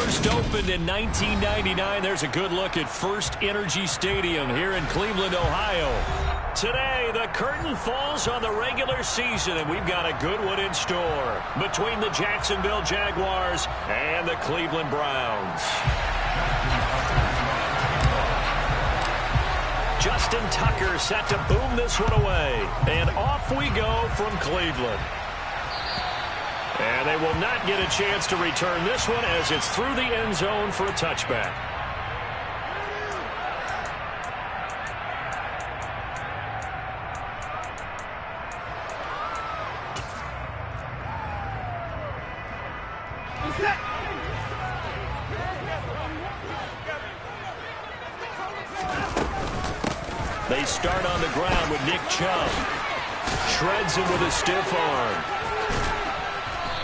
First opened in 1999. There's a good look at First Energy Stadium here in Cleveland, Ohio. Today, the curtain falls on the regular season, and we've got a good one in store between the Jacksonville Jaguars and the Cleveland Browns. Justin Tucker set to boom this one away. And off we go from Cleveland. And they will not get a chance to return this one as it's through the end zone for a touchback. They start on the ground with Nick Chubb. Shreds him with a stiff arm.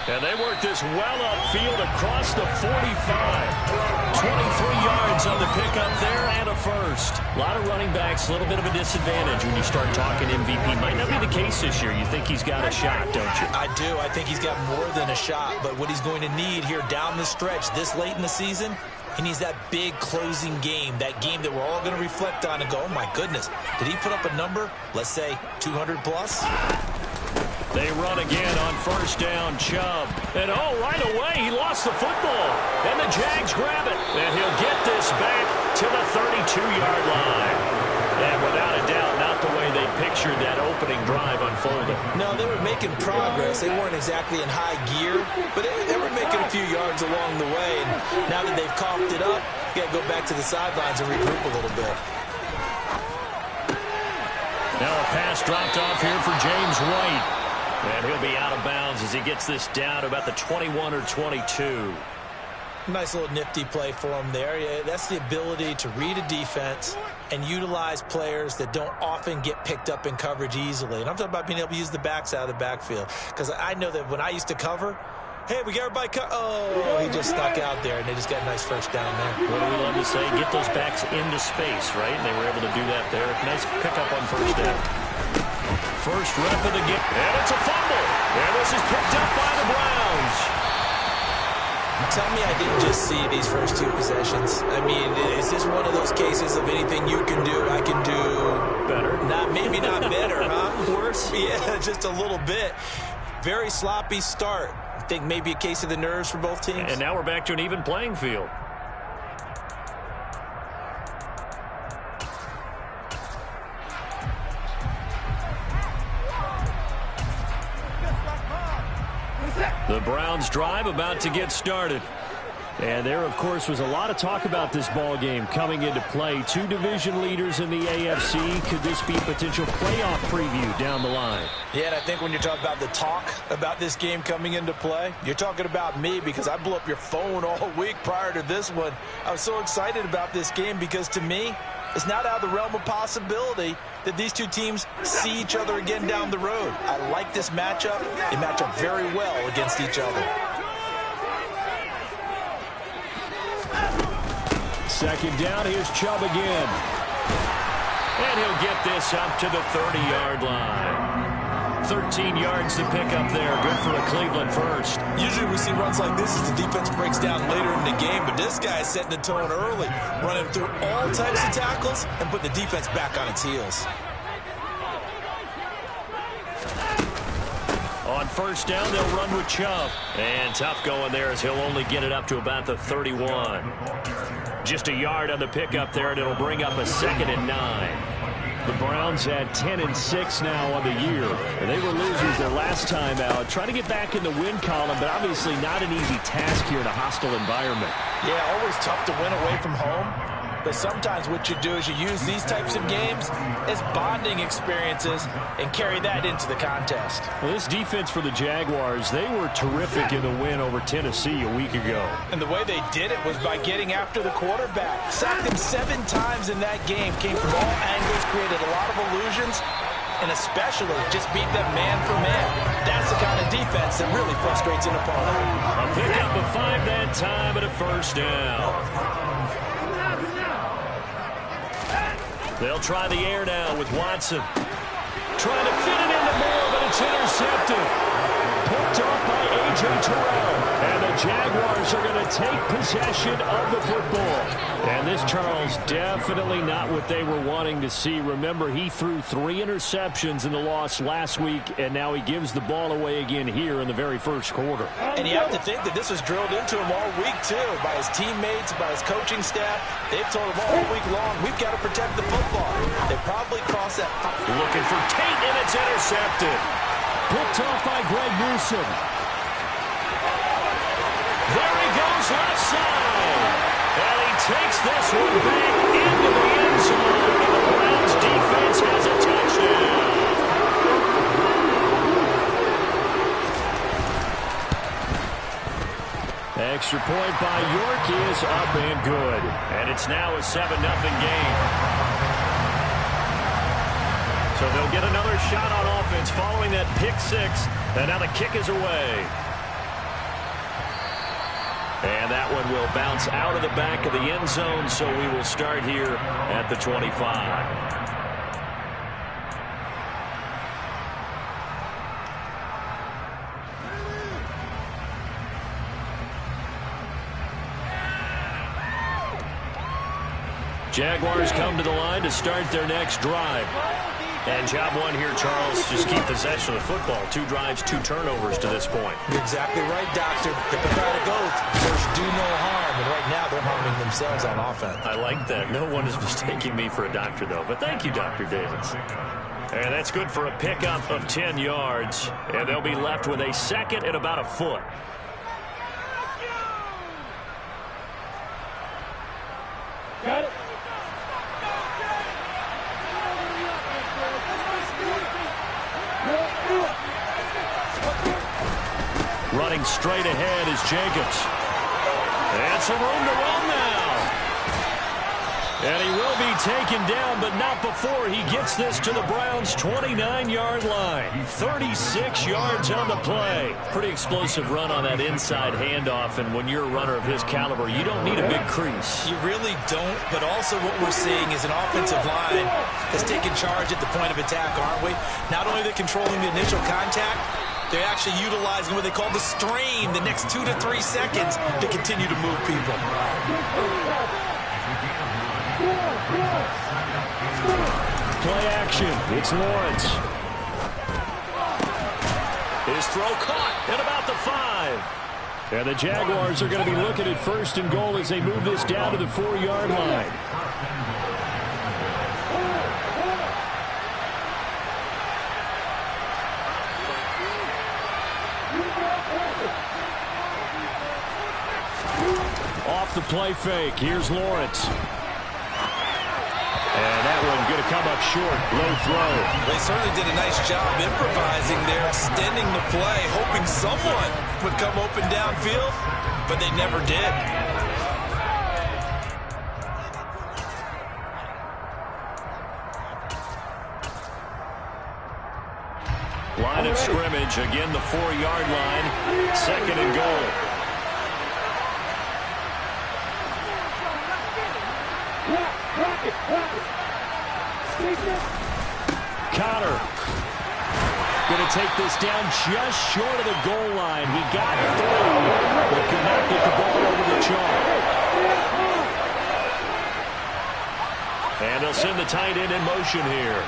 And they work this well upfield across the 45. 23 yards on the pickup there and a first. A lot of running backs, a little bit of a disadvantage when you start talking MVP. Might not be the case this year. You think he's got a shot, don't you? I do. I think he's got more than a shot. But what he's going to need here down the stretch this late in the season, he needs that big closing game, that game that we're all going to reflect on and go, oh, my goodness, did he put up a number, let's say, 200 plus? They run again on first down, Chubb. And, oh, right away, he lost the football. And the Jags grab it. And he'll get this back to the 32-yard line. And without a doubt, not the way they pictured that opening drive unfolding. No, they were making progress. They weren't exactly in high gear, but they were making a few yards along the way. And now that they've coughed it up, you got to go back to the sidelines and regroup a little bit. Now a pass dropped off here for James White. And he'll be out of bounds as he gets this down to about the 21 or 22. Nice little nifty play for him there. Yeah, that's the ability to read a defense and utilize players that don't often get picked up in coverage easily. And I'm talking about being able to use the backs out of the backfield. Because I know that when I used to cover, hey, we got everybody oh, he just snuck out there, and they just got a nice first down there. What do we love to say? Get those backs into space, right? And they were able to do that there. Nice pickup on first down. First rep of the game, and it's a fumble. And this is picked up by the Browns. Tell me I didn't just see these first two possessions. I mean, is this one of those cases of anything you can do, I can do better? Maybe not better, huh? Worse? Yeah, just a little bit. Very sloppy start. I think maybe a case of the nerves for both teams. And now we're back to an even playing field. The Browns drive about to get started. And there, of course, was a lot of talk about this ball game coming into play. Two division leaders in the AFC. Could this be a potential playoff preview down the line? Yeah, and I think when you're talking about the talk about this game coming into play, you're talking about me because I blew up your phone all week prior to this one. I was so excited about this game because, to me, it's not out of the realm of possibility that these two teams see each other again down the road. I like this matchup. They match up very well against each other. Second down, here's Chubb again. And he'll get this up to the 30-yard line. 13 yards to pick up there. Good for a Cleveland first. Usually we see runs like this as the defense breaks down later in the game, but this guy is setting the tone early, running through all types of tackles and put the defense back on its heels. On first down, they'll run with Chubb. And tough going there as he'll only get it up to about the 31. Just a yard on the pickup there, and it'll bring up a 2nd and 9. The Browns at 10-6 now on the year. And they were losers their last time out. Trying to get back in the win column, but obviously not an easy task here in a hostile environment. Yeah, always tough to win away from home. But sometimes what you do is you use these types of games as bonding experiences and carry that into the contest. Well, this defense for the Jaguars, they were terrific in the win over Tennessee a week ago. And the way they did it was by getting after the quarterback. Sacked him 7 times in that game. Came from all angles, created a lot of illusions, and especially just beat them man for man. That's the kind of defense that really frustrates an opponent. A pickup of 5 that time and a first down. They'll try the air now with Watson. Trying to fit it into Moore, but it's intercepted. Picked off by A.J. Terrell. And the the Jaguars are going to take possession of the football. And this, Charles, definitely not what they were wanting to see. Remember, he threw 3 interceptions in the loss last week, and now he gives the ball away again here in the very first quarter. And you have to think that this was drilled into him all week, too, by his teammates, by his coaching staff. They've told him all week long, we've got to protect the football. They probably crossed that. Looking for Tate, and it's intercepted. Picked off by Greg Newsom. There he goes left side. And he takes this one back into the end zone. And the Browns defense has a touchdown. Extra point by York is up and good. And it's now a 7-0 game. So they'll get another shot on offense following that pick 6. And now the kick is away. And that one will bounce out of the back of the end zone, so we will start here at the 25. Jaguars come to the line to start their next drive. And job 1 here, Charles, just keep possession of the football. 2 drives, 2 turnovers to this point. You're exactly right, Doctor. Hippocratic oath. First, do no harm. And right now, they're harming themselves on offense. I like that. No one is mistaking me for a doctor, though. But thank you, Dr. Davis. And that's good for a pickup of 10 yards. And they'll be left with a second and about a foot. Got it. Running straight ahead is Jacobs. And some room to run now. And he will be taken down, but not before he gets this to the Browns' 29-yard line. 36 yards on the play. Pretty explosive run on that inside handoff, and when you're a runner of his caliber, you don't need a big crease. You really don't, but also what we're seeing is an offensive line that's taking charge at the point of attack, aren't we? Not only are they controlling the initial contact, they're actually utilizing what they call the strain, the next 2 to 3 seconds to continue to move people. Play action. It's Lawrence. His throw caught at about the 5. And the Jaguars are going to be looking at 1st and goal as they move this down to the 4-yard line. Off the play fake. Here's Lawrence. And that one going to come up short. Low throw. They certainly did a nice job improvising there, extending the play, hoping someone would come open downfield, but they never did. Line of scrimmage. Again, the 4-yard line. 2nd and goal. Connor going to take this down just short of the goal line. He got through, but could not get the ball over the chalk. And they'll send the tight end in motion here.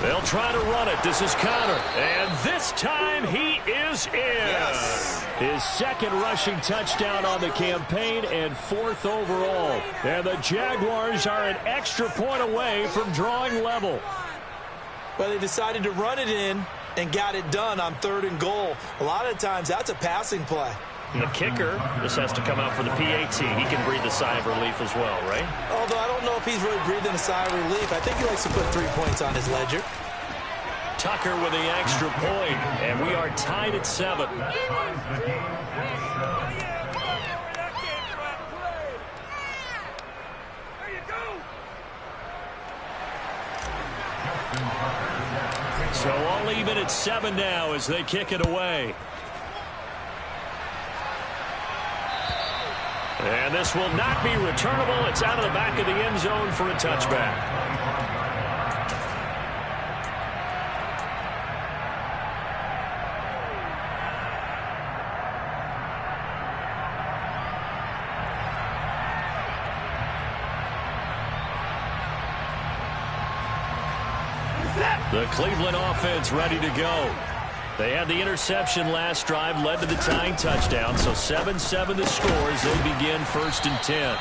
They'll try to run it. This is Connor. And this time he is in. Yes. His 2nd rushing touchdown on the campaign and 4th overall. And the Jaguars are an extra point away from drawing level. Well, they decided to run it in and got it done on 3rd and goal. A lot of times that's a passing play. And the kicker just has to come out for the PAT. He can breathe a sigh of relief as well, right? Although I don't know if he's really breathing a sigh of relief. I think he likes to put 3 points on his ledger. Tucker with the extra point, and we are tied at 7. So all even at 7 now as they kick it away. And this will not be returnable. It's out of the back of the end zone for a touchback. The Cleveland offense ready to go. They had the interception last drive, led to the tying touchdown, so 7-7 the score as they begin 1st and 10.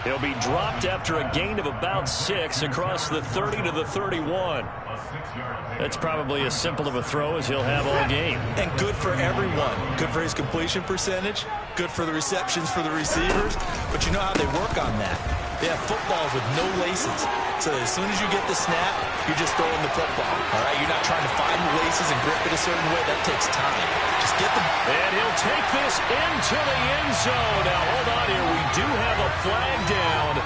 He'll be dropped after a gain of about 6 across the 30 to the 31. That's probably as simple of a throw as he'll have all game. And good for everyone. Good for his completion percentage. Good for the receptions for the receivers. But you know how they work on that. They have footballs with no laces. So that as soon as you get the snap, you're just throwing the football. All right? You're not trying to find the laces and grip it a certain way. That takes time. Just get them. And he'll take this into the end zone. Now, hold on here. We do have a flag down.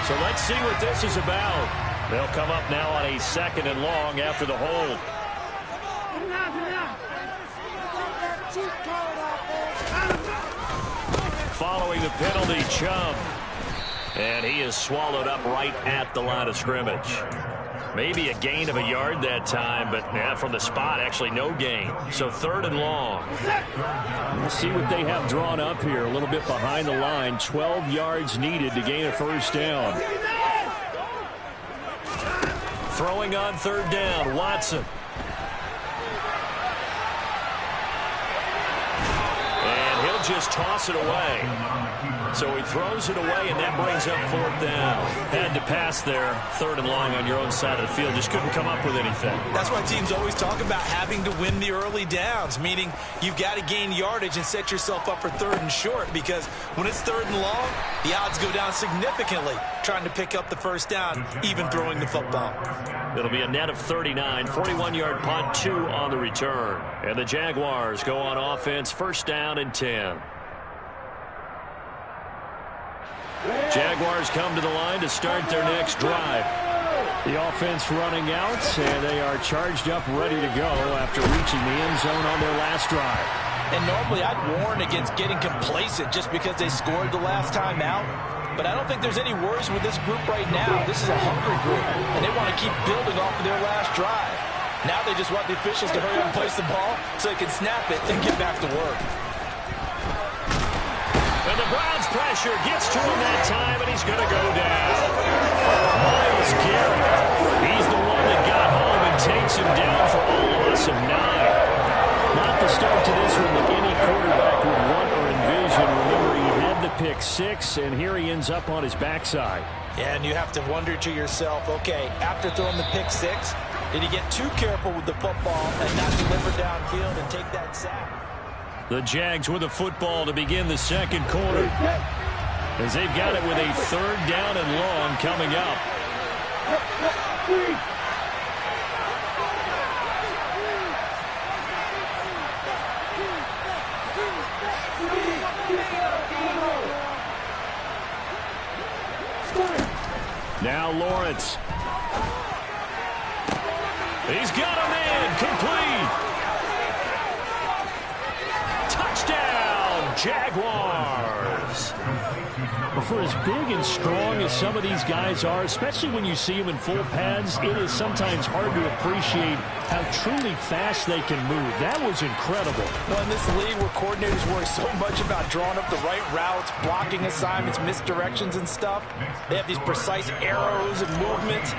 So let's see what this is about. They'll come up now on a 2nd and long after the hold. Following the penalty, Chubb. And he is swallowed up right at the line of scrimmage. Maybe a gain of a yard that time, but from the spot, actually no gain. So 3rd and long. We'll see what they have drawn up here. A little bit behind the line. 12 yards needed to gain a 1st down. Throwing on 3rd down, Watson. And he'll just toss it away. So he throws it away, and that brings up 4th down. Had to pass there, 3rd and long on your own side of the field. Just couldn't come up with anything. That's why teams always talk about having to win the early downs, meaning you've got to gain yardage and set yourself up for 3rd and short, because when it's 3rd and long, the odds go down significantly trying to pick up the 1st down, even throwing the football. It'll be a net of 39, 41-yard punt, 2 on the return. And the Jaguars go on offense, 1st down and 10. Jaguars come to the line to start their next drive. The offense running out, and they are charged up, ready to go after reaching the end zone on their last drive. And normally I'd warn against getting complacent just because they scored the last time out. But I don't think there's any worries with this group right now. This is a hungry group, and they want to keep building off of their last drive. Now they just want the officials to hurry up and place the ball so they can snap it and get back to work. And the Browns pressure gets to him that time, and he's going to go down. Myles Garrett. He's the one that got home and takes him down for a loss of 9. Not the start to this one that any quarterback would want or envision. Remember, he had the pick 6, and here he ends up on his backside. Yeah, and you have to wonder to yourself, okay, after throwing the pick 6, did he get too careful with the football and not deliver downfield and take that sack? The Jags with the football to begin the 2nd quarter, as they've got it with a 3rd down and long coming up. Now Lawrence. He's got a man complete. Touchdown, Jaguars. For as big and strong as some of these guys are, especially when you see them in full pads, it is sometimes hard to appreciate how truly fast they can move. That was incredible. Well, in this league where coordinators worry so much about drawing up the right routes, blocking assignments, misdirections and stuff, they have these precise arrows and movements.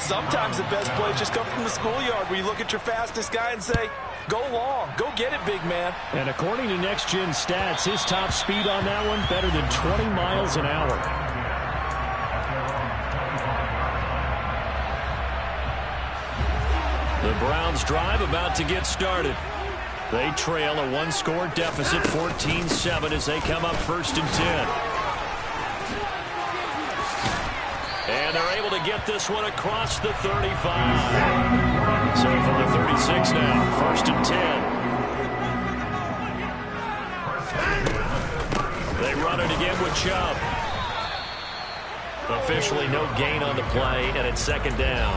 Sometimes the best plays just come from the schoolyard where you look at your fastest guy and say, go long, go get it, big man. And according to Next Gen Stats, his top speed on that one better than 20 miles an hour. The Browns drive about to get started. They trail a 1-score deficit, 14-7, as they come up 1st and 10. And they're able to get this one across the 35. So from the 36 now, 1st and 10. They run it again with Chubb. Officially no gain on the play, and it's 2nd down.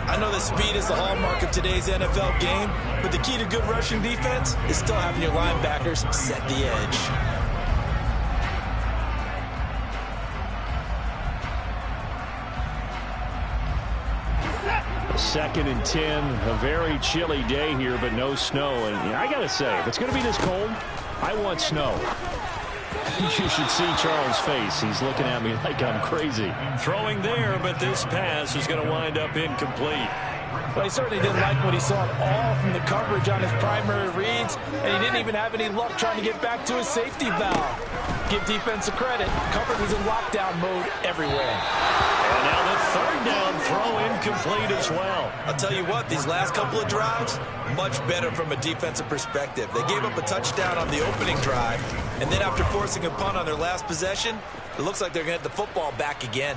I know that speed is the hallmark of today's NFL game, but the key to good rushing defense is still having your linebackers set the edge. 2nd and 10, a very chilly day here, but no snow. And I got to say, if it's going to be this cold, I want snow. You should see Charles' face. He's looking at me like I'm crazy. Throwing there, but this pass is going to wind up incomplete. Well, he certainly didn't like what he saw at all from the coverage on his primary reads, and he didn't even have any luck trying to get back to his safety valve. Give defense a credit. Coverage was in lockdown mode everywhere. And now the third down throw incomplete as well. I'll tell you what, these last couple of drives, much better from a defensive perspective. They gave up a touchdown on the opening drive, and then after forcing a punt on their last possession, it looks like they're going to get the football back again.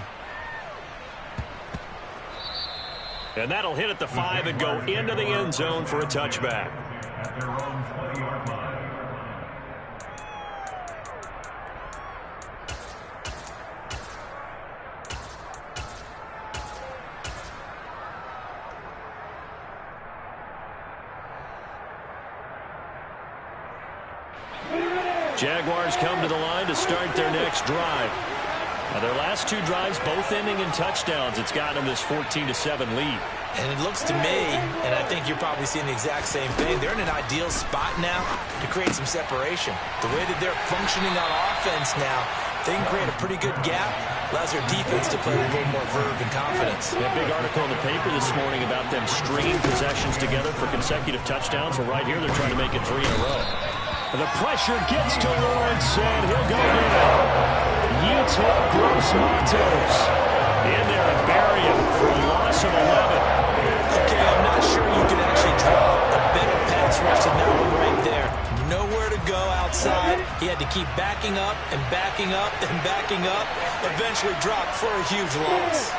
And that'll hit at the 5 and go into the end zone for a touchback. Jaguars come to the line to start their next drive. Now their last two drives both ending in touchdowns. It's gotten them this 14-7 lead. And it looks to me, and I think you're probably seeing the exact same thing, they're in an ideal spot now to create some separation. The way that they're functioning on offense now, they can create a pretty good gap, allows their defense to play with a little more verve and confidence. A big article in the paper this morning about them stringing possessions together for consecutive touchdowns. Well, right here they're trying to make it 3 in a row. The pressure gets to Lawrence, and he'll go down. Utah Gross Matos in there and bury him for a loss of 11. Okay, I'm not sure you can actually draw a better pass rush than that one right there. Nowhere to go outside. He had to keep backing up and backing up and backing up. Eventually dropped for a huge loss.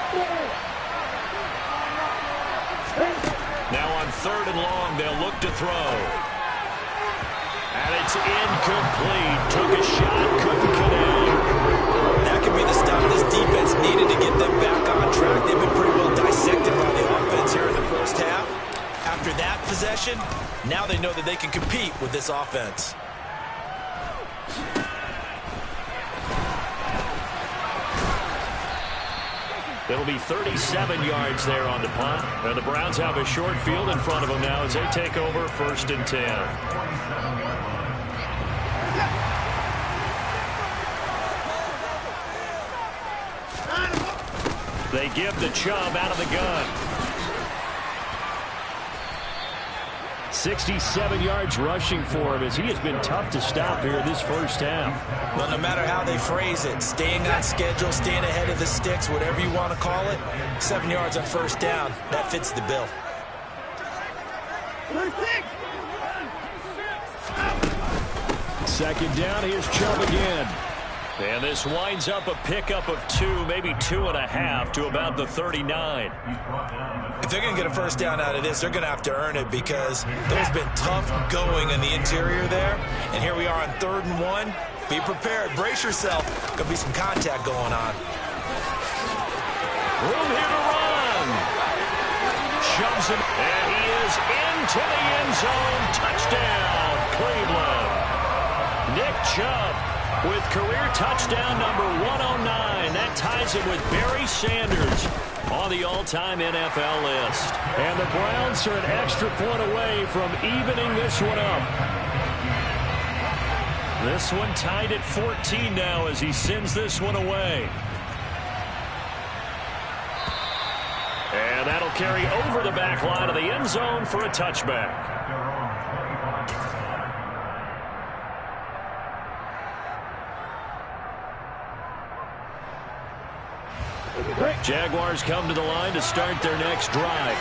Now on 3rd and long, they'll look to throw. And it's incomplete. Took a shot, couldn't connect. That could be the stop this defense needed to get them back on track. They've been pretty well dissected by the offense here in the first half. After that possession, now they know that they can compete with this offense. It'll be 37 yards there on the punt. And the Browns have a short field in front of them now as they take over 1st and 10. They give the Chubb out of the gun. 67 yards rushing for him as he has been tough to stop here this first half. Well, no matter how they phrase it, staying on schedule, staying ahead of the sticks, whatever you want to call it, 7 yards on 1st down, that fits the bill. 2nd down, here's Chubb again. And this winds up a pickup of 2, maybe 2.5 to about the 39. If they're going to get a 1st down out of this, they're going to have to earn it because there's been tough going in the interior there. And here we are on 3rd and 1. Be prepared. Brace yourself. Going to be some contact going on. Room here to run. Shoves him. And he is into the end zone. Touchdown, Cleveland. Nick Chubb with career touchdown number 109. That ties him with Barry Sanders on the all-time NFL list. And the Browns are an extra point away from evening this one up. This one tied at 14 now as he sends this one away. And that'll carry over the back line of the end zone for a touchback. Jaguars come to the line to start their next drive.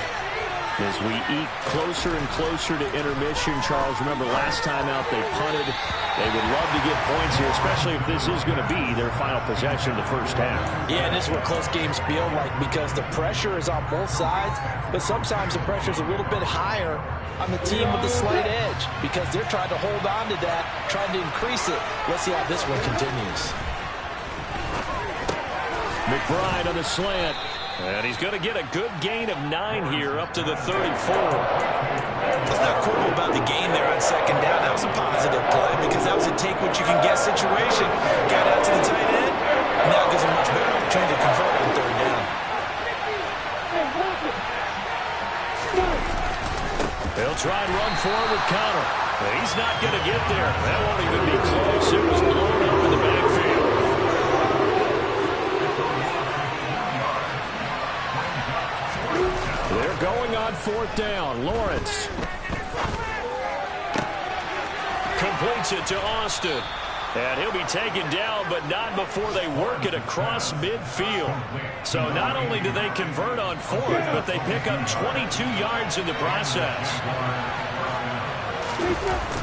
As we eke closer and closer to intermission, Charles, remember last time out they punted. They would love to get points here, especially if this is going to be their final possession of the first half. Yeah, and this is what close games feel like because the pressure is on both sides, but sometimes the pressure is a little bit higher on the team with the slight edge because they're trying to hold on to that, trying to increase it. Let's see how this one continues. McBride on the slant. And he's going to get a good gain of 9 here up to the 34. What's not cool about the gain there on 2nd down? That was a positive play because that was a take-what-you-can-get situation. Got out to the tight end. Now gives him much better opportunity to convert on 3rd down. They'll try and run forward with Connor. He's not going to get there. That won't even be close. It was blown up in the backfield. They're going on 4th down. Lawrence completes it to Austin. And he'll be taken down, but not before they work it across midfield. So not only do they convert on 4th, but they pick up 22 yards in the process.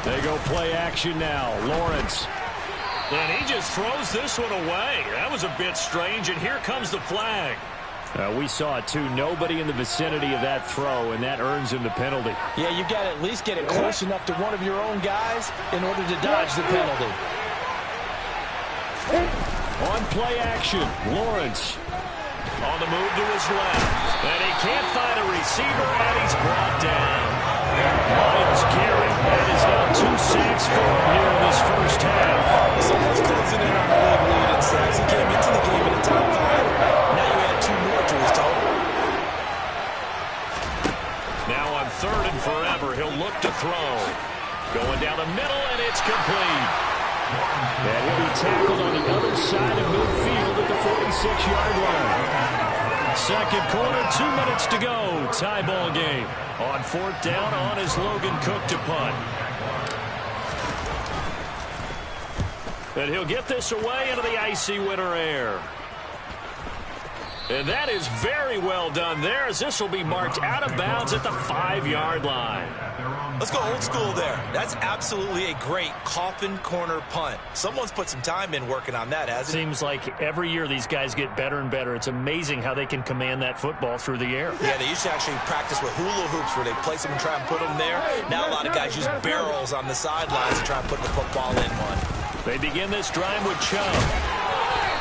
They go play action now. Lawrence. And he just throws this one away. That was a bit strange, and here comes the flag. We saw it, too. Nobody in the vicinity of that throw, and that earns him the penalty. Yeah, you got to at least get it close enough to one of your own guys in order to dodge the penalty. On play action, Lawrence. On the move to his left. And he can't find a receiver, and he's brought down. Miles Garrett, that is now 2 sacks for him here in this first half. Someone's closing in on the lead in sacks. He came into the game in the top 5. Now you add 2 more to his total. Now on 3rd and forever, he'll look to throw. Going down the middle, and it's complete. And he'll be tackled on the other side of midfield at the 46-yard line. Second quarter, 2 minutes to go. Tie ball game. On 4th down, on is Logan Cook to punt. And he'll get this away into the icy winter air. And that is very well done there, as this will be marked out of bounds at the 5-yard line. Let's go old school there. That's absolutely a great coffin corner punt. Someone's put some time in working on that, hasn't it? Seems like every year these guys get better and better. It's amazing how they can command that football through the air. Yeah, they used to actually practice with hula hoops where they place them and try and put them there. Now a lot of guys use barrels on the sidelines to try and put the football in one. They begin this drive with Chubb.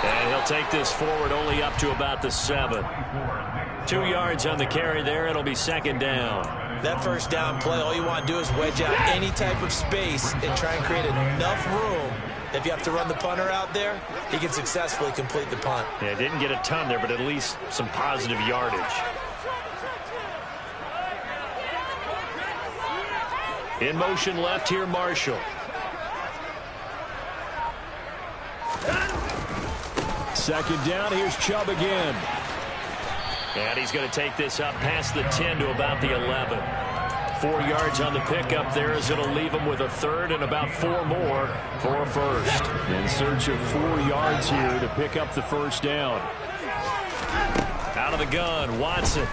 And he'll take this forward only up to about the 7. 2 yards on the carry there. It'll be 2nd down. That first down play, all you want to do is wedge out any type of space and try and create enough room. If you have to run the punter out there, he can successfully complete the punt. Yeah, didn't get a ton there, but at least some positive yardage. In motion left here, Marshall. Second down, here's Chubb again. And he's going to take this up past the 10 to about the 11. 4 yards on the pickup there, as it'll leave him with a 3rd and about 4 more for a first. In search of 4 yards here to pick up the first down. Out of the gun, Watson.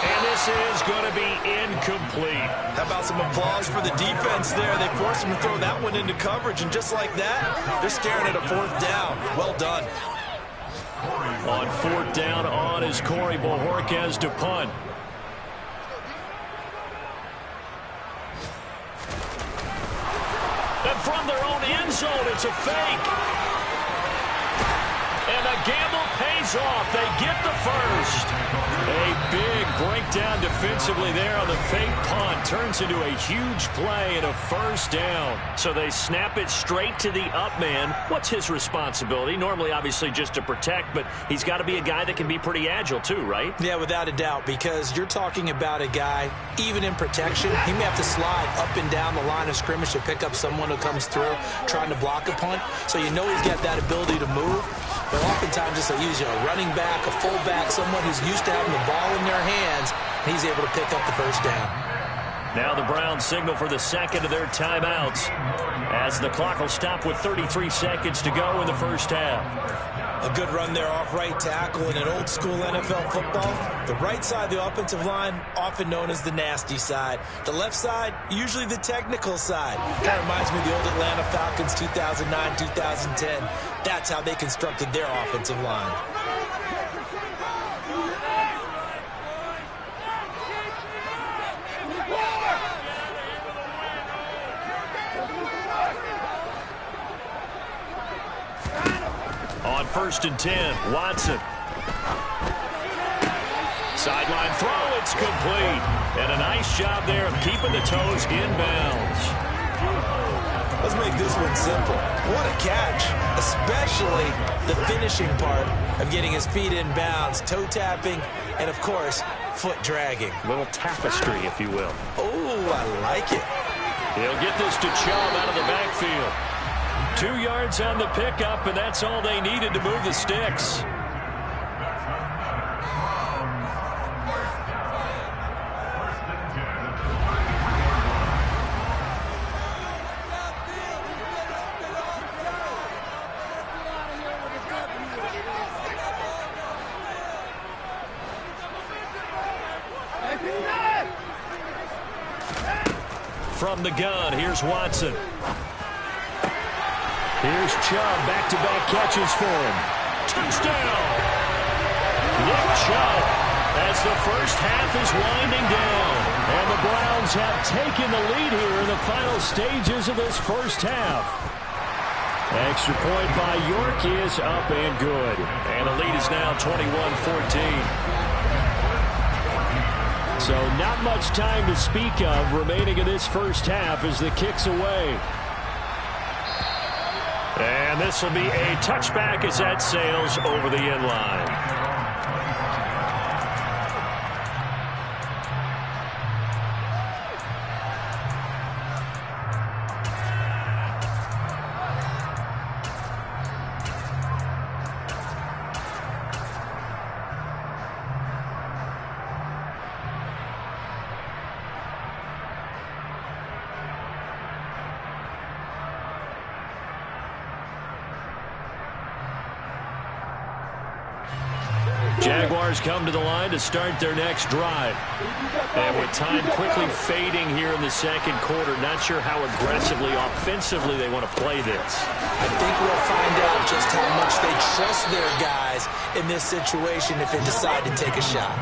And this is going to be incomplete. How about some applause for the defense there? They forced him to throw that one into coverage, and just like that, they're staring at a 4th down. Well done. On 4th down, on is Corey Bojorquez to punt. And from their own end zone, it's a fake. And the gamble pays off. They get the first. A big breakdown defensively there on the fake punt. Turns into a huge play and a first down. So they snap it straight to the up man. What's his responsibility? Normally, obviously, just to protect, but he's got to be a guy that can be pretty agile too, right? Yeah, without a doubt, because you're talking about a guy, even in protection, he may have to slide up and down the line of scrimmage to pick up someone who comes through trying to block a punt. So you know he's got that ability to move. But oftentimes it's usually a running back, a fullback, someone who's used to having the ball in their hands, and he's able to pick up the first down. Now the Browns signal for the second of their timeouts, as the clock will stop with 33 seconds to go in the first half. A good run there off right tackle in an old-school NFL football. The right side of the offensive line, often known as the nasty side. The left side, usually the technical side. Kind of reminds me of the old Atlanta Falcons 2009, 2010. That's how they constructed their offensive line. On 1st and 10, Watson. Sideline throw, it's complete. And a nice job there of keeping the toes inbounds. Let's make this one simple. What a catch, especially the finishing part of getting his feet in bounds, toe tapping, and of course, foot dragging. A little tapestry, if you will. Oh, I like it. He'll get this to Chubb out of the backfield. 2 yards on the pickup, and that's all they needed to move the sticks. from the gun. Here's Watson. Here's Chubb. Back-to-back catches for him. Touchdown! Nick Chubb as the first half is winding down. And the Browns have taken the lead here in the final stages of this first half. Extra point by York is up and good. And the lead is now 21-14. So not much time to speak of remaining in this first half as the kick's away. And this will be a touchback as that sails over the end line. Jaguars come to the line to start their next drive. And with time quickly fading here in the second quarter, not sure how aggressively, offensively they want to play this. I think we'll find out just how much they trust their guys in this situation if they decide to take a shot.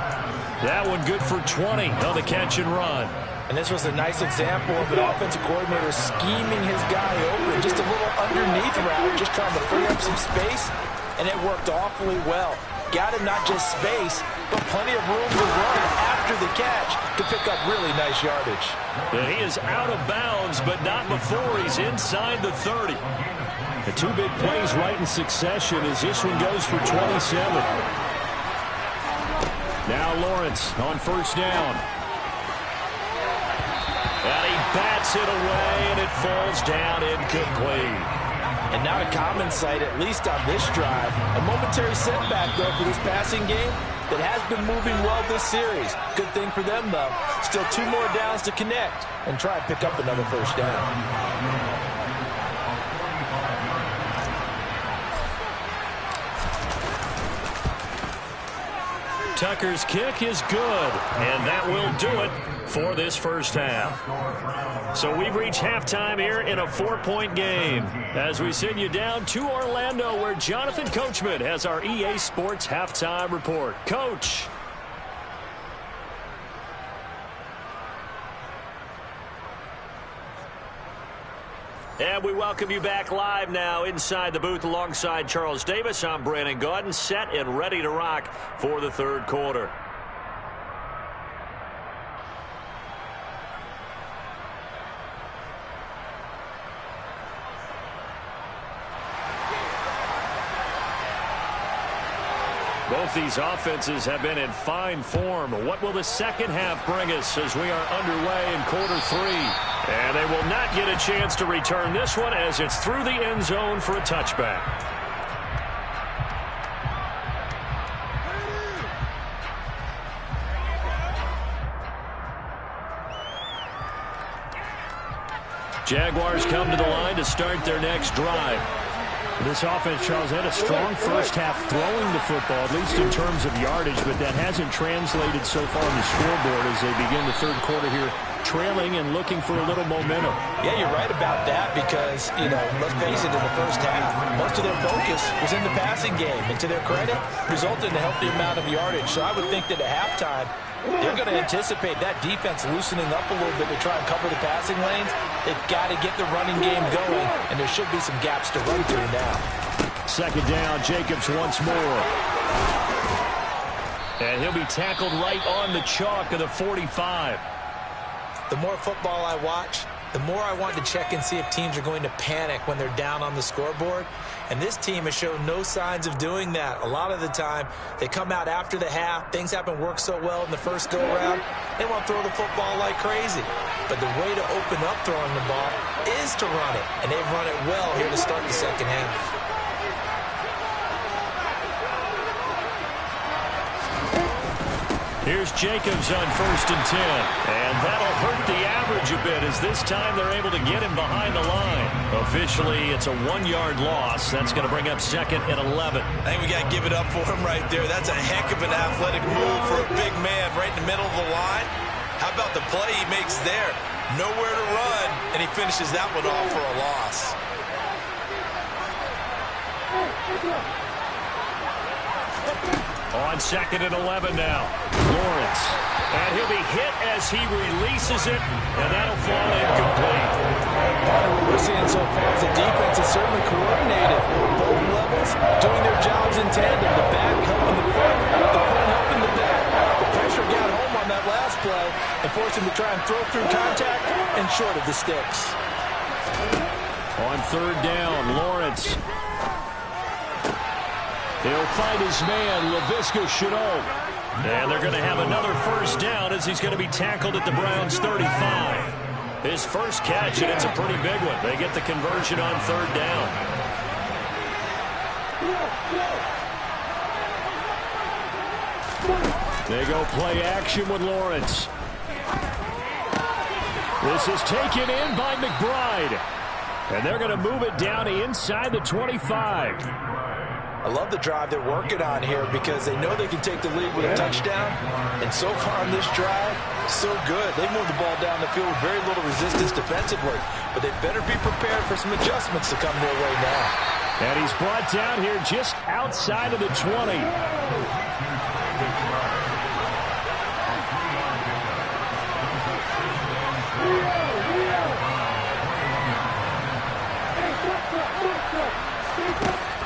That one good for 20 on the catch and run. And this was a nice example of an offensive coordinator scheming his guy open. Just a little underneath route, just trying to free up some space, and it worked awfully well. Got him not just space, but plenty of room to run after the catch to pick up really nice yardage. And he is out of bounds, but not before he's inside the 30. The two big plays right in succession as this one goes for 27. Now Lawrence on first down. And he bats it away, and it falls down incomplete. And not a common sight, at least on this drive. A momentary setback, though, for this passing game that has been moving well this series. Good thing for them, though. Still 2 more downs to connect and try and pick up another first down. Tucker's kick is good, and that will do it for this first half. So we've reached halftime here in a 4-point game as we send you down to Orlando where Jonathan Coachman has our EA Sports halftime report. Coach. And we welcome you back live now inside the booth alongside Charles Davis. I'm Brandon Gaudin, set and ready to rock for the third quarter. Both these offenses have been in fine form. What will the second half bring us as we are underway in quarter 3? And they will not get a chance to return this one as it's through the end zone for a touchback. Jaguars come to the line to start their next drive. This offense, Charles, had a strong first half throwing the football, at least in terms of yardage, but that hasn't translated so far on the scoreboard as they begin the third quarter here, trailing and looking for a little momentum. Yeah, you're right about that because, let's face it, in the first half, most of their focus was in the passing game. And to their credit, resulted in a healthy amount of yardage. So I would think that at halftime, they're going to anticipate that defense loosening up a little bit to try and cover the passing lanes. They've got to get the running game going, and there should be some gaps to run through now. Second down, Jacobs once more. And he'll be tackled right on the chalk of the 45. The more football I watch, the more I want to check and see if teams are going to panic when they're down on the scoreboard. And this team has shown no signs of doing that. A lot of the time, they come out after the half. Things haven't worked so well in the first go-around. They want to throw the football like crazy. But the way to open up throwing the ball is to run it. And they've run it well here to start the second half. Here's Jacobs on 1st and 10. And that'll hurt the average a bit as this time they're able to get him behind the line. Officially, it's a 1-yard loss. That's going to bring up 2nd and 11. I think we got to give it up for him right there. That's a heck of an athletic move for a big man right in the middle of the line. How How about the play he makes there? Nowhere to run, and he finishes that one off for a loss. On 2nd and 11 now. Lawrence. And he'll be hit as he releases it, and that'll fall incomplete. What we're seeing so far is the defense is certainly coordinated. Both levels doing their jobs in tandem. The back helping the front helping the back. The pressure got home on that last play and forced him to try and throw through contact and short of the sticks. On 3rd down, Lawrence. He'll find his man, Laviska Shenault. And they're going to have another first down as he's going to be tackled at the Browns' 35. His first catch, and it's a pretty big one. They get the conversion on 3rd down. They go play action with Lawrence. This is taken in by McBride. And they're going to move it down inside the 25. I love the drive they're working on here because they know they can take the lead with a touchdown. And so far on this drive, so good. They moved the ball down the field with very little resistance defensively. But they better be prepared for some adjustments to come their way now. And he's brought down here just outside of the 20.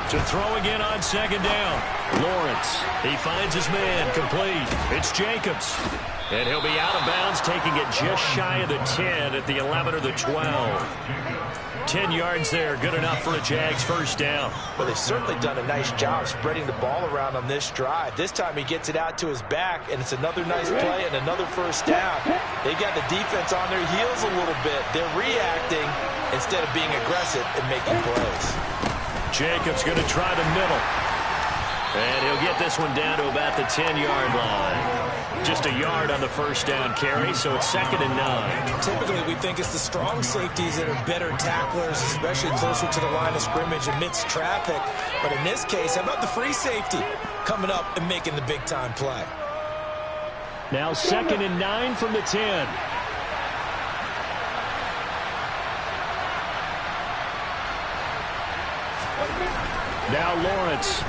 To throw again on 2nd down. Lawrence. He finds his man. Complete. It's Jacobs. And he'll be out of bounds, taking it just shy of the 10 at the 11 or the 12. 10 yards there. Good enough for a Jags first down. Well, they've certainly done a nice job spreading the ball around on this drive. This time he gets it out to his back, and it's another nice play and another first down. They've got the defense on their heels a little bit. They're reacting instead of being aggressive and making plays. Jacobs going to try the middle. And he'll get this one down to about the 10-yard line. Just a yard on the first down carry, so it's 2nd and 9. Typically, we think it's the strong safeties that are better tacklers, especially closer to the line of scrimmage amidst traffic. But in this case, how about the free safety coming up and making the big-time play? Now 2nd and 9 from the 10. Now Lawrence.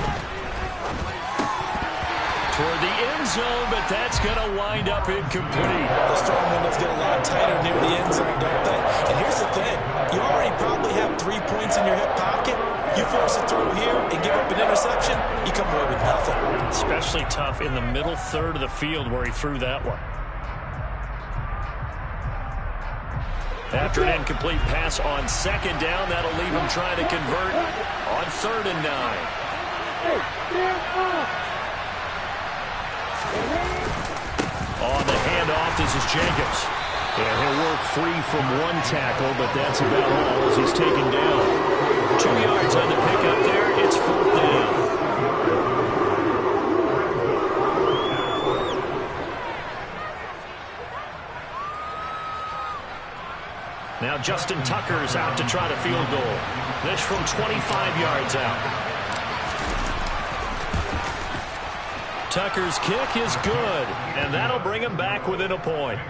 Toward the end zone, but that's going to wind up incomplete. The strong windows get a lot tighter near the end zone, don't they? And here's the thing. You already probably have 3 points in your hip pocket. You force it through here and give up an interception, you come away with nothing. Especially tough in the middle third of the field where he threw that one. After an incomplete pass on 2nd down, that'll leave him trying to convert on 3rd and 9. On the handoff, this is Jacobs. And he'll work free from one tackle, but that's about all as he's taken down. 2 yards on the pickup there. It's 4th down. Now Justin Tucker's out to try to field goal. This from 25 yards out. Tucker's kick is good, and that'll bring him back within a point.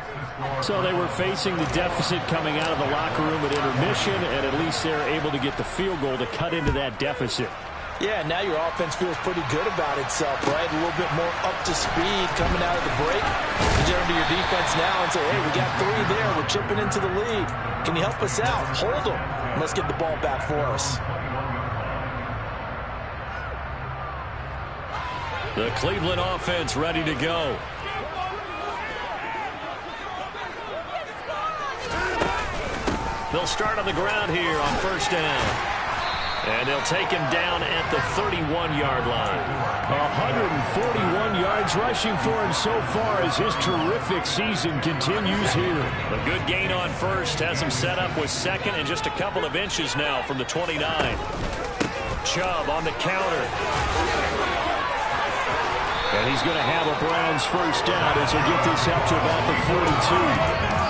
So they were facing the deficit coming out of the locker room at intermission, and at least they're able to get the field goal to cut into that deficit. Yeah, now your offense feels pretty good about itself, right? A little bit more up to speed coming out of the break. You get into your defense now and say, hey, we got 3 there. We're chipping into the lead. Can you help us out? Hold them. Let's get the ball back for us. The Cleveland offense ready to go. They'll start on the ground here on first down. And they'll take him down at the 31-yard line. 141 yards rushing for him so far as his terrific season continues here. A good gain on first has him set up with 2nd and just a couple of inches now from the 29. Chubb on the counter. And he's going to have a Browns first down as he'll get this up to about the 42.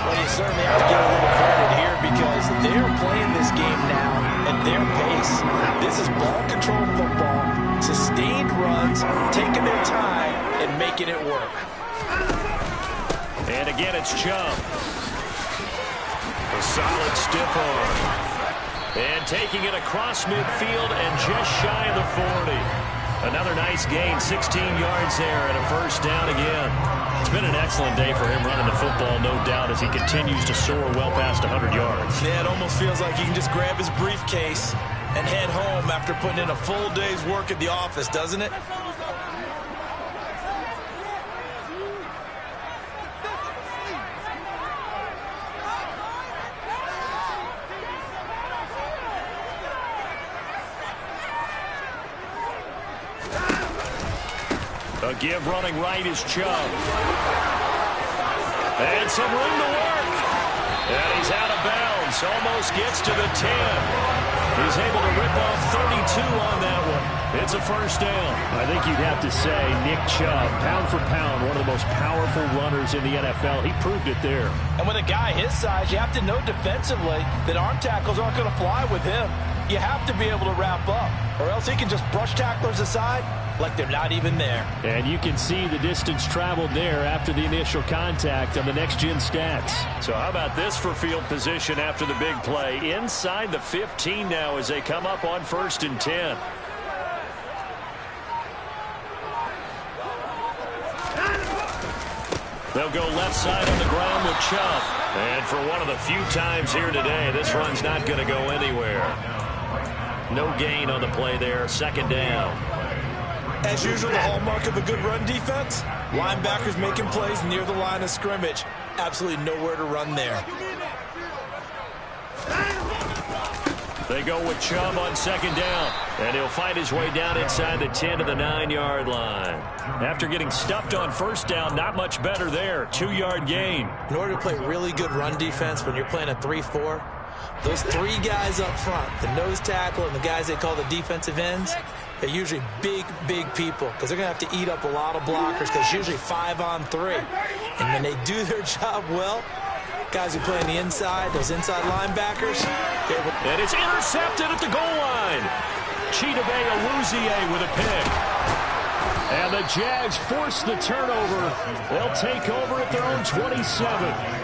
Well, you certainly have to give a little credit here because they're playing this game now at their pace. This is ball control football, sustained runs, taking their time and making it work. And again, it's Chubb. A solid stiff arm. And taking it across midfield and just shy of the 40. Another nice gain, 16 yards there and a first down again. It's been an excellent day for him running the football, no doubt, as he continues to soar well past 100 yards. Yeah, it almost feels like he can just grab his briefcase and head home after putting in a full day's work at the office, doesn't it? A give running right is Chubb. And some room to work. And he's out of bounds. Almost gets to the 10. He's able to rip off 32 on that one. It's a first down. I think you'd have to say Nick Chubb, pound for pound, one of the most powerful runners in the NFL. He proved it there. And with a guy his size, you have to know defensively that arm tackles aren't going to fly with him. You have to be able to wrap up, or else he can just brush tacklers aside like they're not even there. And you can see the distance traveled there after the initial contact on the next-gen stats. So how about this for field position after the big play? Inside the 15 now as they come up on 1st and 10. They'll go left side on the ground with Chubb. And for one of the few times here today, this run's not going to go anywhere. No gain on the play there. 2nd down. As usual, the hallmark of a good run defense, linebackers making plays near the line of scrimmage. Absolutely nowhere to run there. They go with Chubb on 2nd down, and he'll fight his way down inside the 10 to the 9-yard line. After getting stuffed on 1st down, not much better there. 2-yard gain. In order to play really good run defense when you're playing a 3-4, those 3 guys up front, the nose tackle and the guys they call the defensive ends, they're usually big, big people because they're going to have to eat up a lot of blockers because it's usually 5 on 3. And when they do their job well, guys who play on the inside, those inside linebackers, and it's intercepted at the goal line. Chidobe Awuzie with a pick. And the Jags force the turnover. They'll take over at their own 27.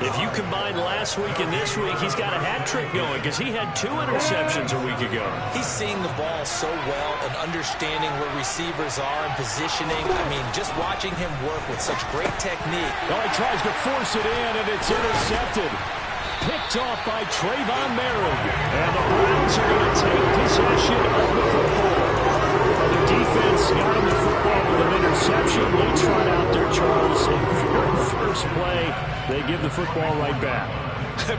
If you combine last week and this week, he's got a hat trick going because he had 2 interceptions a week ago. He's seeing the ball so well and understanding where receivers are and positioning. I mean, just watching him work with such great technique. Oh, he tries to force it in, and it's intercepted. Picked off by Trayvon Merritt. And the Browns are going to take possession of the football. The defense got him the football with an interception. They trot out there, Charles. And first play, they give the football right back.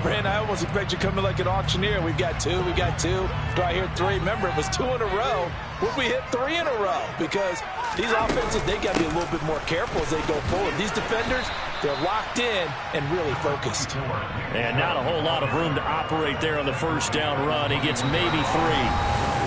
Brandon, I almost expect you coming like an auctioneer. We've got 2, we got 2. Do I hear 3? Remember, it was 2 in a row. Would we hit 3 in a row? Because these offenses, they got to be a little bit more careful as they go forward. These defenders, they're locked in and really focused. And not a whole lot of room to operate there on the 1st down run. He gets maybe 3.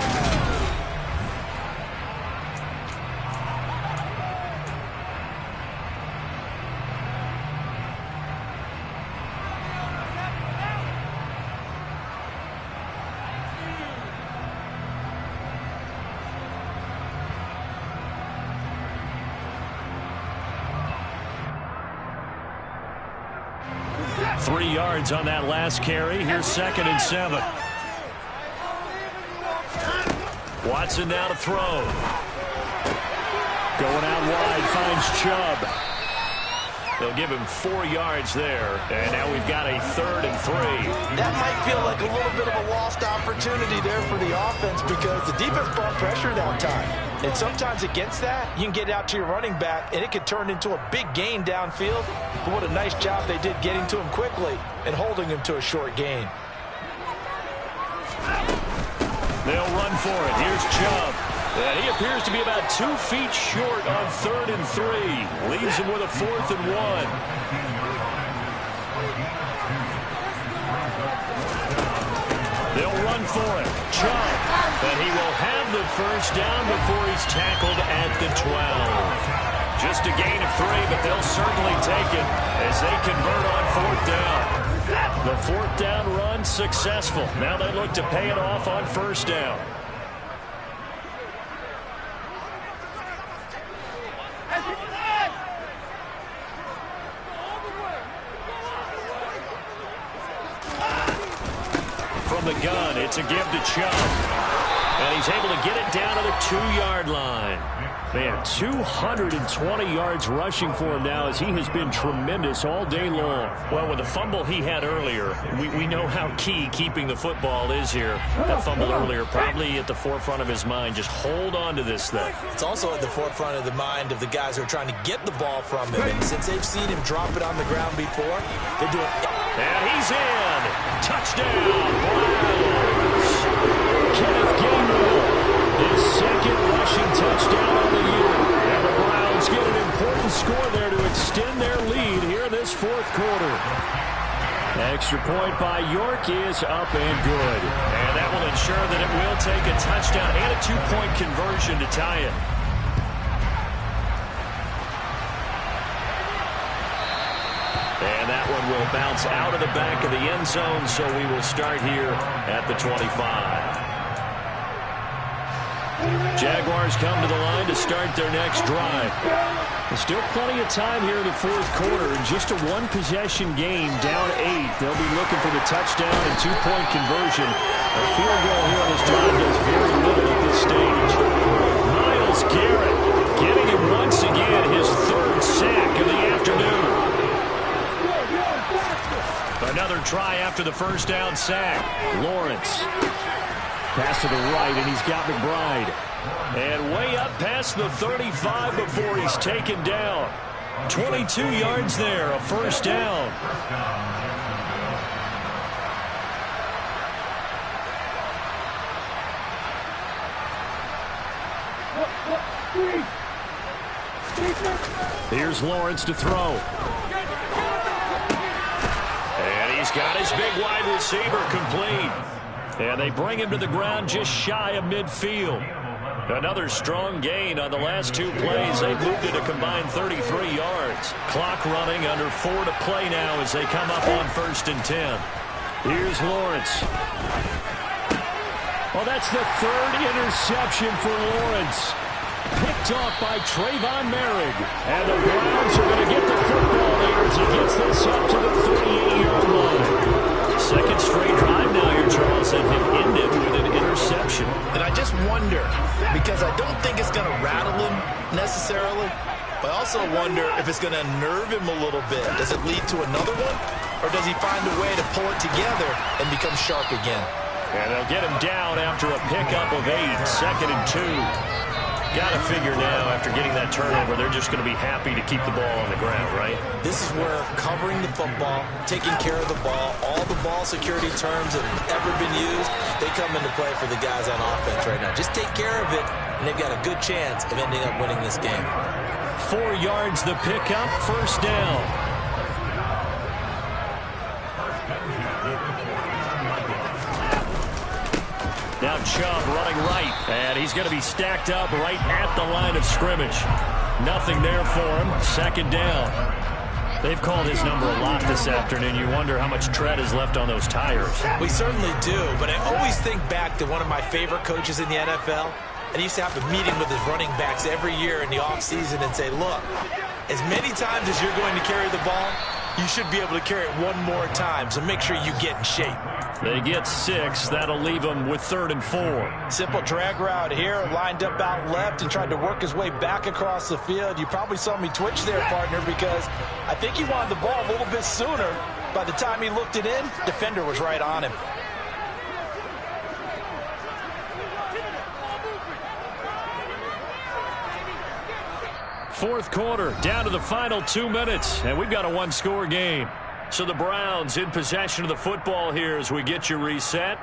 3 yards on that last carry. Here's 2nd and 7. Watson now to throw. Going out wide, finds Chubb. They'll give him 4 yards there. And now we've got a 3rd and 3. That might feel like a little bit of a lost opportunity there for the offense because the defense brought pressure that time. And sometimes against that, you can get out to your running back, and it could turn into a big gain downfield. But what a nice job they did getting to him quickly and holding him to a short gain. They'll run for it. Here's Chubb. And he appears to be about 2 feet short on 3rd and 3. Leaves him with a 4th and 1. They'll run for it. Chubb. And he will have the first down before he's tackled at the 12. Just a gain of 3, but they'll certainly take it as they convert on 4th down. The 4th down run successful. Now they look to pay it off on 1st down. from the gun. It's a give to Chubb. And he's able to get it down to the 2-yard line. Man, 220 yards rushing for him now as he has been tremendous all day long. Well, with the fumble he had earlier, we know how key keeping the football is here. That fumble earlier probably at the forefront of his mind. Just hold on to this thing. It's also at the forefront of the mind of the guys who are trying to get the ball from him. And since they've seen him drop it on the ground before, they're doing it. And he's in. Touchdown, Browns. Kenneth Gainwell, his second rushing touchdown on the year. And the Browns get an important score there to extend their lead here in this fourth quarter. Extra point by York is up and good. And that will ensure that it will take a touchdown and a 2-point conversion to tie it. And that one will bounce out of the back of the end zone, so we will start here at the 25. Jaguars come to the line to start their next drive. There's still plenty of time here in the fourth quarter. In just a one-possession game, down 8. They'll be looking for the touchdown and 2-point conversion. A field goal here on this drive does very little at this stage. Myles Garrett getting him once again his third sack of the afternoon. Another try after the first down sack. Lawrence. Pass to the right, and he's got McBride. And way up past the 35 before he's taken down. 22 yards there, a first down. Here's Lawrence to throw. And he's got his big wide receiver complete. And they bring him to the ground just shy of midfield. Another strong gain on the last 2 plays. They've moved it a combined 33 yards. Clock running, under 4 to play now as they come up on 1st and 10. Here's Lawrence. Well, that's the 3rd interception for Lawrence. Picked off by Trayvon Merrick. And the Browns are going to get the football here as he gets this up to the 38-yard line. Second straight drive now here, Charles, and have ended with an interception. And I just wonder, because I don't think it's going to rattle him necessarily, but I also wonder if it's going to nerve him a little bit. Does it lead to another one? Or does he find a way to pull it together and become sharp again? And they'll get him down after a pickup of 8, 2nd and 2. Got to figure now, after getting that turnover, they're just going to be happy to keep the ball on the ground, right? This is where covering the football, taking care of the ball, all the ball security terms that have ever been used, they come into play for the guys on offense right now. Just take care of it, and they've got a good chance of ending up winning this game. 4 yards the pickup, first down. Now Chubb running right, and he's going to be stacked up right at the line of scrimmage. Nothing there for him. 2nd down. They've called his number a lot this afternoon. You wonder how much tread is left on those tires. We certainly do, but I always think back to one of my favorite coaches in the NFL. And he used to have a meeting with his running backs every year in the offseason and say, look, as many times as you're going to carry the ball, you should be able to carry it one more time, so make sure you get in shape. They get 6. That'll leave them with 3rd and 4. Simple drag route here, lined up out left and tried to work his way back across the field. You probably saw me twitch there, partner, because I think he wanted the ball a little bit sooner. By the time he looked it in, defender was right on him. Fourth quarter, down to the final 2 minutes, and we've got a 1-score game. So the Browns in possession of the football here as we get you reset.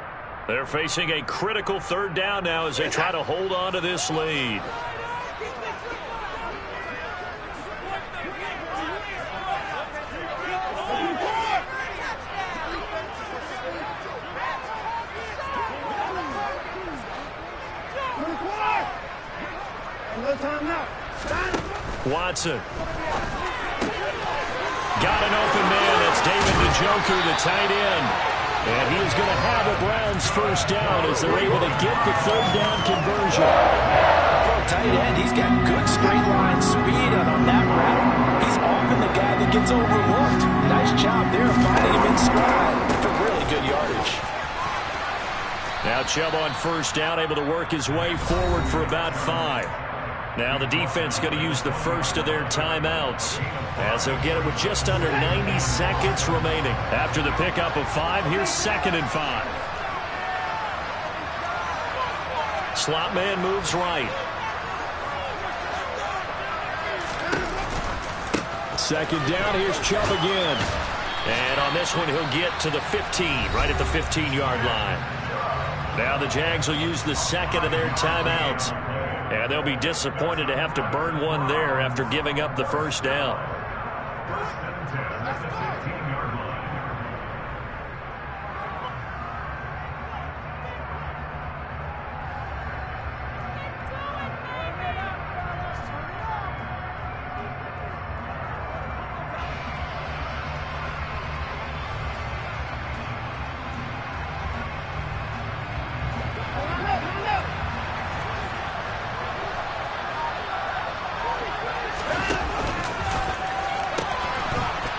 They're facing a critical 3rd down now as they try to hold on to this lead. Watson. Got an open man. That's David Njoku, the tight end. And he is going to have a Browns first down as they're able to get the 3rd down conversion. For a tight end, he's got good straight line speed, and on that route, he's often the guy that gets overlooked. Nice job there finding him in stride for really good yardage. Now Chubb on first down, able to work his way forward for about 5. Now the defense going to use the first of their timeouts, as they'll get it with just under 90 seconds remaining. After the pickup of 5, here's 2nd and 5. Slot man moves right. 2nd down, here's Chubb again. And on this one, he'll get to the 15, right at the 15-yard line. Now the Jags will use the second of their timeouts. And they'll be disappointed to have to burn one there after giving up the first down.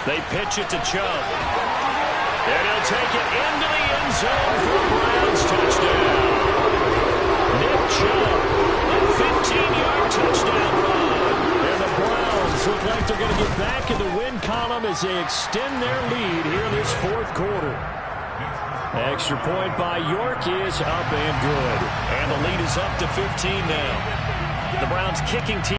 They pitch it to Chubb. And he'll take it into the end zone for a Browns touchdown. Nick Chubb, a 15-yard touchdown run. And the Browns look like they're going to get back in the win column as they extend their lead here in this 4th quarter. Extra point by York is up and good. And the lead is up to 15 now. The Browns kicking team